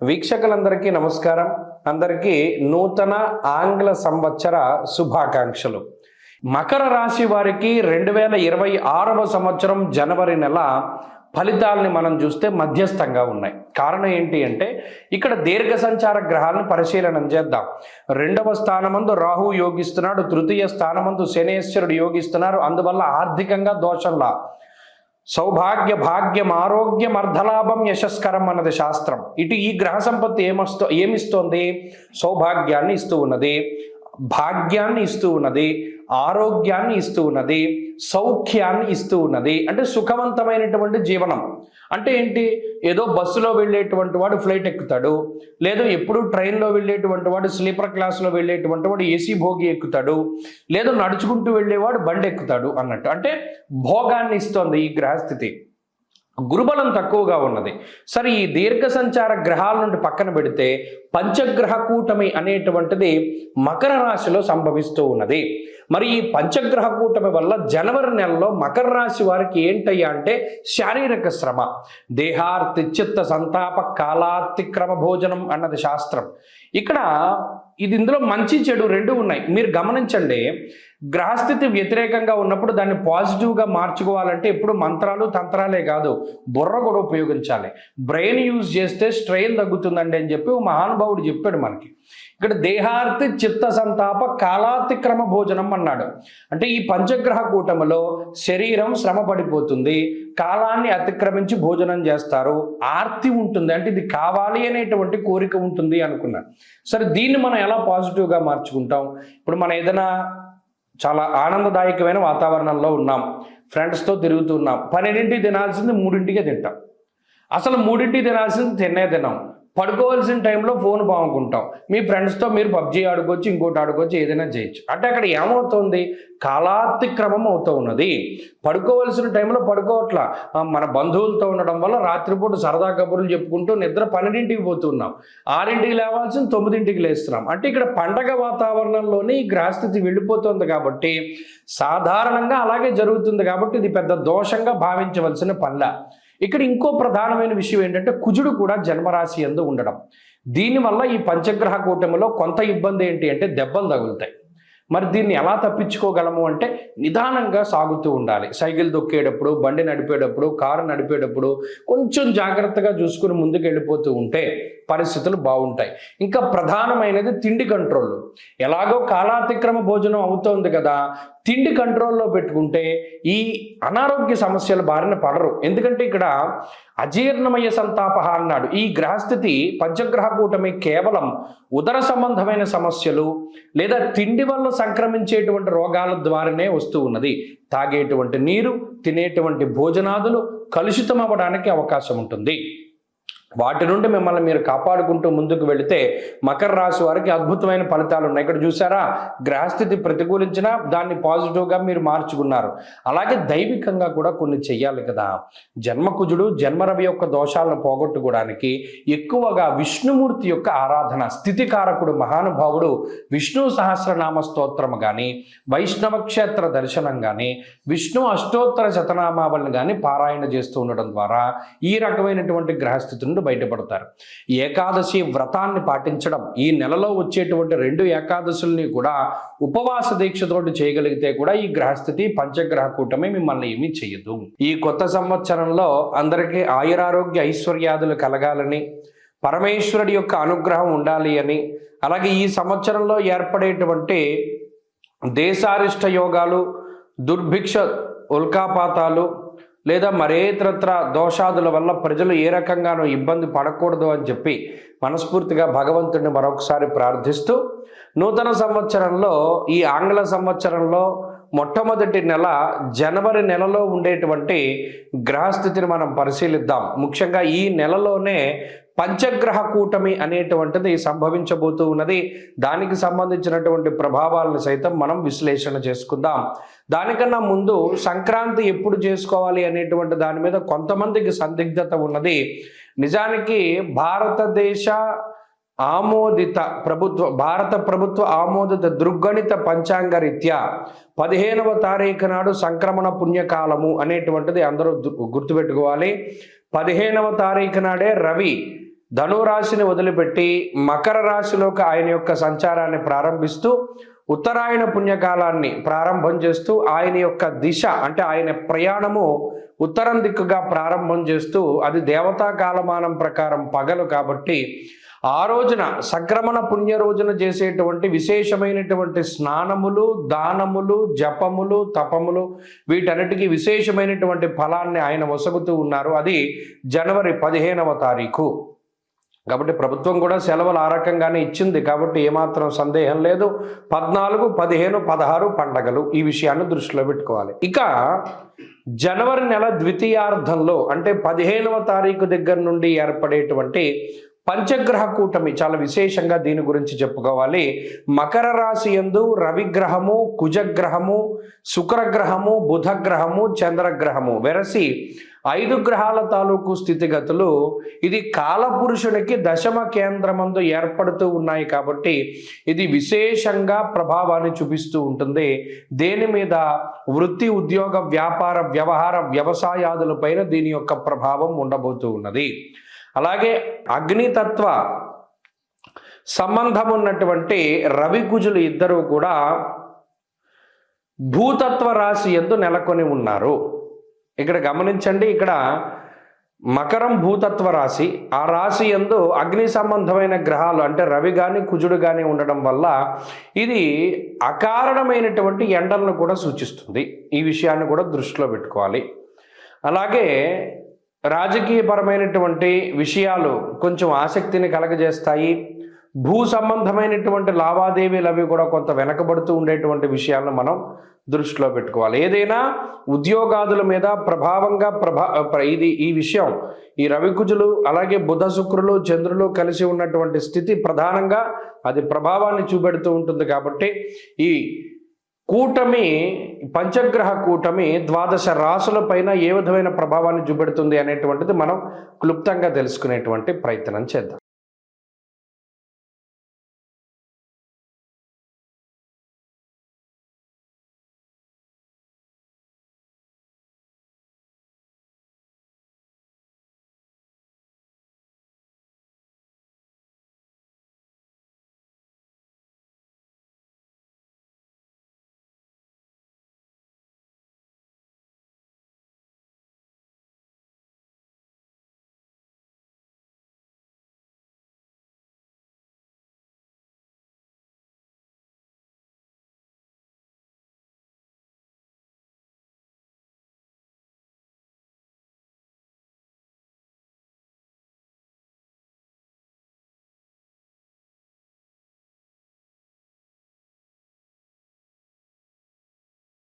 వీక్షకులందరికీ నమస్కారం. అందరికీ నూతన ఆంగ్ల సంవత్సర శుభాకాంక్షలు. మకర రాశి వారికి 2026వ సంవత్సరం జనవరి నెల ఫలితాలని మనం చూస్తే మధ్యస్థంగా ఉన్నాయి. కారణం ఏంటి అంటే ఇక్కడ దీర్ఘ సంచార గ్రహాలను పరిశీలన చేద్దాం. 2వ స్థానమందు రాహు యోగిస్తున్నాడు, తృతీయ స్థానమందు శనేశ్వరుడు యోగిస్తున్నారు. అందువల్ల ఆర్థికంగా దోషంలా సౌభాగ్య భాగ్యం ఆరోగ్యం అర్ధలాభం యశస్కరం అన్నది శాస్త్రం. ఇటు ఈ గ్రహ సంపత్తి ఏమిస్తోంది? సౌభాగ్యాన్ని ఇస్తూ ఉన్నది, భాగ్యాన్ని ఇస్తూ ఉన్నది, ఆరోగ్యాన్ని ఇస్తూ ఉన్నది, సౌఖ్యాన్ని ఇస్తూ ఉన్నది. అంటే సుఖవంతమైనటువంటి జీవనం. అంటే ఏంటి? ఏదో బస్సులో వెళ్ళేటువంటి వాడు ఫ్లైట్ ఎక్కుతాడు, లేదు ఎప్పుడు ట్రైన్లో వెళ్ళేటువంటి వాడు స్లీపర్ క్లాస్లో వెళ్ళేటువంటి వాడు ఏసీ భోగి ఎక్కుతాడు, లేదు నడుచుకుంటూ వెళ్ళేవాడు బండి ఎక్కుతాడు అన్నట్టు. అంటే భోగాన్ని ఇస్తోంది ఈ గ్రహస్థితి. గురుబలం తక్కువగా ఉన్నది. సరే, ఈ దీర్ఘ సంచార గ్రహాల నుండి పక్కన పెడితే పంచగ్రహ కూటమి అనేటువంటిది మకర రాశిలో సంభవిస్తూ ఉన్నది. మరి ఈ పంచగ్రహ కూటమి వల్ల జనవరి నెలలో మకర రాశి వారికి ఏంటయ్యా అంటే శారీరక శ్రమ, దేహార్తి చిత్త సంతాప కాలాతిక్రమ భోజనం అన్నది శాస్త్రం. ఇక్కడ ఇందులో మంచి చెడు రెండు ఉన్నాయి. మీరు గమనించండి, గ్రహస్థితి వ్యతిరేకంగా ఉన్నప్పుడు దాన్ని పాజిటివ్గా మార్చుకోవాలంటే ఎప్పుడు మంత్రాలు తంత్రాలే కాదు, బుర్ర కూడా ఉపయోగించాలి. బ్రెయిన్ యూజ్ చేస్తే స్ట్రెయిన్ తగ్గుతుందండి అని చెప్పి ఓ మహానుభావుడు చెప్పాడు మనకి. ఇక్కడ దేహార్తి చిత్త సంతాప కాలాతిక్రమ భోజనం అన్నాడు. అంటే ఈ పంచగ్రహ కూటమిలో శరీరం శ్రమ పడిపోతుంది, కాలాన్ని అతిక్రమించి భోజనం చేస్తారు, ఆర్తి ఉంటుంది, అంటే ఇది కావాలి అనేటువంటి కోరిక ఉంటుంది అనుకున్నాను. సరే, దీన్ని మనం ఎలా పాజిటివ్గా మార్చుకుంటాం? ఇప్పుడు మనం ఏదైనా చాలా ఆనందదాయకమైన వాతావరణంలో ఉన్నాం, ఫ్రెండ్స్తో తిరుగుతున్నాం, 12ంటికి తినాల్సింది 3ంటికే తింటాం. అసలు 3ంటికి తినాల్సింది తినాం. పడుకోవాల్సిన టైంలో ఫోన్ బాగుంటాం. మీ ఫ్రెండ్స్తో మీరు పబ్జీ ఆడుకోవచ్చు, ఇంకోటి ఆడుకోవచ్చు, ఏదైనా చేయొచ్చు. అంటే అక్కడ ఏమవుతుంది? కాలాతిక్రమం అవుతూ ఉన్నది. పడుకోవాల్సిన టైంలో పడుకోవట్లా, మన బంధువులతో ఉండడం వల్ల రాత్రిపూట సరదా కబుర్లు చెప్పుకుంటూ నిద్ర 12ంటికి పోతున్నాం, 6ంటికి లేవాల్సిన 9ంటికి లేస్తున్నాం. అంటే ఇక్కడ పండగ వాతావరణంలోనే ఈ గ్రహస్థితి వెళ్ళిపోతుంది కాబట్టి సాధారణంగా అలాగే జరుగుతుంది. కాబట్టి ఇది పెద్ద దోషంగా భావించవలసిన పనిలా. ఇక్కడ ఇంకో ప్రధానమైన విషయం ఏంటంటే కుజుడు కూడా జన్మరాశి యందు ఉండడం. దీనివల్ల ఈ పంచగ్రహ కూటమిలో కొంత ఇబ్బంది ఏంటి అంటే దెబ్బలు తగులుతాయి. మరి దీన్ని ఎలా తప్పించుకోగలము అంటే నిదానంగా సాగుతూ ఉండాలి. సైకిల్ తొక్కేటప్పుడు, బండి నడిపేటప్పుడు, కారు నడిపేటప్పుడు కొంచెం జాగ్రత్తగా చూసుకుని ముందుకు వెళ్ళిపోతూ ఉంటే పరిస్థితులు బాగుంటాయి. ఇంకా ప్రధానమైనది తిండి కంట్రోల్. ఎలాగో కాలాతిక్రమ భోజనం అవుతోంది కదా, తిండి కంట్రోల్లో పెట్టుకుంటే ఈ అనారోగ్య సమస్యల బారిన పడరు. ఎందుకంటే ఇక్కడ అజీర్ణమయ సంతాప అన్నాడు. ఈ గ్రహస్థితి పంచగ్రహ కూటమి కేవలం ఉదర సంబంధమైన సమస్యలు లేదా తిండి వల్ల సంక్రమించేటువంటి రోగాల ద్వారానే వస్తూ ఉన్నది. తాగేటువంటి నీరు, తినేటువంటి భోజనాదులు కలుషితం అవ్వడానికి అవకాశం ఉంటుంది. వాటి నుండి మిమ్మల్ని మీరు కాపాడుకుంటూ ముందుకు వెళితే మకర రాశి వారికి అద్భుతమైన ఫలితాలు ఉన్నాయి. ఇక్కడ చూసారా, గ్రహస్థితి ప్రతికూలించినా దాన్ని పాజిటివ్గా మీరు మార్చుకున్నారు. అలాగే దైవికంగా కూడా కొన్ని చెయ్యాలి కదా. జన్మకుజుడు జన్మరవి యొక్క దోషాలను పోగొట్టుకోవడానికి ఎక్కువగా విష్ణుమూర్తి యొక్క ఆరాధన, స్థితికారకుడు మహానుభావుడు విష్ణు సహస్రనామ స్తోత్రం కానీ, వైష్ణవ క్షేత్ర దర్శనం కానీ, విష్ణు అష్టోత్తర శతనామావళిని కానీ పారాయణ చేస్తూ ఉండడం ద్వారా ఈ రకమైనటువంటి గ్రహస్థితి నుండి బయటపడతారు. ఏకాదశి వ్రతాన్ని పాటించడం, ఈ నెలలో వచ్చేటువంటి 2 ఏకాదశుల్ని కూడా ఉపవాస దీక్షతోటి చేయగలిగితే కూడా ఈ గ్రహస్థితి పంచగ్రహ కూటమి మిమ్మల్ని ఏమీ చేయదు. ఈ కొత్త సంవత్సరంలో అందరికీ ఆయురారోగ్య ఐశ్వర్యాదులు కలగాలని, పరమేశ్వరుడి యొక్క అనుగ్రహం ఉండాలి అని, అలాగే ఈ సంవత్సరంలో ఏర్పడేటువంటి దేశారిష్ట యోగాలు, దుర్భిక్ష ఉల్కాపాతాలు లేదా మరేతరత్ర దోషాదుల వల్ల ప్రజలు ఏ రకంగానూ ఇబ్బంది పడకూడదు అని చెప్పి మనస్ఫూర్తిగా భగవంతుడిని మరొకసారి ప్రార్థిస్తూ నూతన సంవత్సరంలో, ఈ ఆంగ్ల సంవత్సరంలో మొట్టమొదటి నెల జనవరి నెలలో ఉండేటువంటి గ్రహస్థితిని మనం పరిశీలిద్దాం. ముఖ్యంగా ఈ నెలలోనే పంచగ్రహ కూటమి అనేటువంటిది సంభవించబోతూ ఉన్నది. దానికి సంబంధించినటువంటి ప్రభావాలను సైతం మనం విశ్లేషణ చేసుకుందాం. దానికన్నా ముందు సంక్రాంతి ఎప్పుడు చేసుకోవాలి అనేటువంటి దాని మీద కొంతమందికి సందిగ్ధత ఉన్నది. నిజానికి భారతదేశ ఆమోదిత భారత ప్రభుత్వ ఆమోదిత దృగ్గణిత పంచాంగ రీత్యా 15వ తారీఖు నాడు సంక్రమణ పుణ్యకాలము అనేటువంటిది అందరూ గుర్తుపెట్టుకోవాలి. 15వ తారీఖు నాడే రవి ధనురాశిని వదిలిపెట్టి మకర రాశిలోకి ఆయన యొక్క సంచారాన్ని ప్రారంభిస్తూ ఉత్తరాయణ పుణ్యకాలాన్ని ప్రారంభం చేస్తూ ఆయన యొక్క దిశ అంటే ఆయన ప్రయాణము ఉత్తరం దిక్కుగా ప్రారంభం చేస్తూ అది దేవతా కాలమానం ప్రకారం పగలు కాబట్టి ఆ రోజున సంక్రమణ పుణ్య రోజున చేసేటువంటి విశేషమైనటువంటి స్నానములు, దానములు, జపములు, తపములు వీటన్నిటికీ విశేషమైనటువంటి ఫలాన్ని ఆయన వసగుతూ ఉన్నారు. అది జనవరి 15వ తారీఖు. కాబట్టి ప్రభుత్వం కూడా సెలవులు ఆ రకంగానే ఇచ్చింది కాబట్టి ఏమాత్రం సందేహం లేదు. 14, 15, 16 పండగలు, ఈ విషయాన్ని దృష్టిలో పెట్టుకోవాలి. ఇక జనవరి నెల ద్వితీయార్థంలో అంటే 15వ తారీఖు దగ్గర నుండి ఏర్పడేటువంటి పంచగ్రహ కూటమి చాలా విశేషంగా దీని గురించి చెప్పుకోవాలి. మకర రాశి యందు రవిగ్రహము, కుజగ్రహము, శుక్రగ్రహము, బుధగ్రహము, చంద్రగ్రహము వెరసి 5 గ్రహాల తాలూకు స్థితిగతులు ఇది కాలపురుషునికి దశమ కేంద్రమందు ఏర్పడుతూ ఉన్నాయి కాబట్టి ఇది విశేషంగా ప్రభావాన్ని చూపిస్తూ ఉంటుంది. దేని మీద? వృత్తి, ఉద్యోగ, వ్యాపార, వ్యవహార, వ్యవసాయాదులపైన దీని యొక్క ప్రభావం ఉండబోతూ ఉన్నది. అలాగే అగ్నితత్వ సంబంధం ఉన్నటువంటి రవి కుజులు ఇద్దరూ కూడా భూతత్వ రాశి యందు నెలకొని ఉన్నారు. ఇక్కడ గమనించండి, ఇక్కడ మకరం భూతత్వ రాశి, ఆ రాశి యందు అగ్ని సంబంధమైన గ్రహాలు అంటే రవి కానీ కుజుడు కానీ ఉండడం వల్ల ఇది అకారణమైనటువంటి ఎండలను కూడా సూచిస్తుంది. ఈ విషయాన్ని కూడా దృష్టిలో పెట్టుకోవాలి. అలాగే రాజకీయపరమైనటువంటి విషయాలు కొంచెం ఆసక్తిని కలగజేస్తాయి. భూ సంబంధమైనటువంటి లావాదేవీలు అవి కూడా కొంత వెనకబడుతూ ఉండేటువంటి విషయాలను మనం దృష్టిలో పెట్టుకోవాలి. ఏదైనా ఉద్యోగాదుల మీద ప్రభావంగా ఈ విషయం ఈ రవికుజులు అలాగే బుధ, శుక్రులు, చంద్రులు కలిసి ఉన్నటువంటి స్థితి ప్రధానంగా అది ప్రభావాన్ని చూపెడుతూ ఉంటుంది. కాబట్టి ఈ కూటమి, పంచగ్రహ కూటమి 12 రాశుల పైన ఏ విధమైన ప్రభావాన్ని చూపెడుతుంది అనేటువంటిది మనం క్లుప్తంగా తెలుసుకునేటువంటి ప్రయత్నం చేద్దాం.